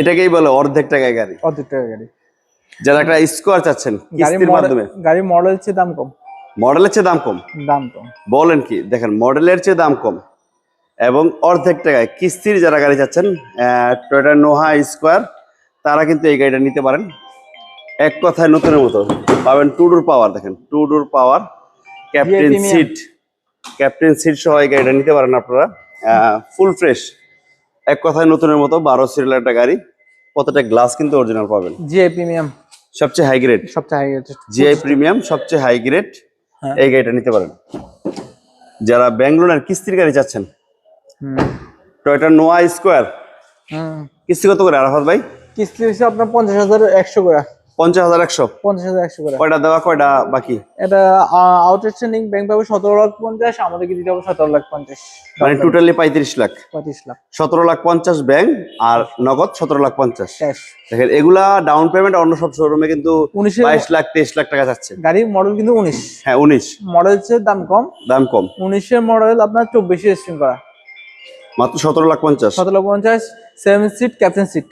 এটাকেই বলে অর্ধেক টাকায় গাড়ি। অর্ধেক টাকা গাড়ি। যারা একটা স্কোয়ার চাচ্ছেন কিস্তির মাধ্যমে, গাড়ি মডেলের চেয়ে দাম কম। মডেলের চেয়ে দাম কম? দাম কম বলেন কি? দেখেন মডেলের চেয়ে দাম কম এবং অর্ধেক টাকায় কিস্তির যারা গাড়ি চাচ্ছেন টয়োটা নোহা স্কোয়ার, তারা কিন্তু এই গাড়িটা নিতে পারেন। এক কথায় নতুনের মতো পাবেন। টু ডোর পাওয়ার, দেখেন টু ডোর পাওয়ার, ক্যাপ্টেন সিট সহ এই গাড়িটা নিতে পারেন আপনারা। ফুল ফ্রেশ, এক কথায় নতুনের মতো। 12 সিরিয়াল একটা গাড়ি, প্রত্যেকটা গ্লাস কিন্তু অরিজিনাল পাবেন। জিআই প্রিমিয়াম, সবচেয়ে হাই গ্রেড। জিআই প্রিমিয়াম সবচেয়ে হাই গ্রেড, এই গাড়িটা নিতে পারেন। যারা ব্যাঙ্গালোরের কিস্তির গাড়ি চাচ্ছেন, টয়োটা নোয়া স্কোয়ার কিস্তি কত করে আরাফাত ভাই? কিস্তি হচ্ছে আপনার 50,100 করে। 50,100? 50,100 করে। কয়টা দেওয়া, কয়টা বাকি? এটা আউটস্ট্যান্ডিং ব্যাংক পাবে 17,50,000, আমাদেরকে দিতে হবে 17,50,000। মানে টোটালি 35 লাখ। 35 লাখ। 17,50,000 ব্যাংক আর নগদ 17,50,000 ক্যাশ। দেখেন এগুলা ডাউন পেমেন্ট অন্য সব শোরুমে কিন্তু 22 লাখ 23 লাখ টাকা যাচ্ছে। গাড়ির মডেল কিন্তু 19। হ্যাঁ 19 মডেল চেয়ে দাম কম। দাম কম। 19 এর মডেল আপনার 24 রেজিস্ট্রেশন করা, মাত্র 17,50,000। 17,50,000। 7 সিট ক্যাপ্টেন সিট।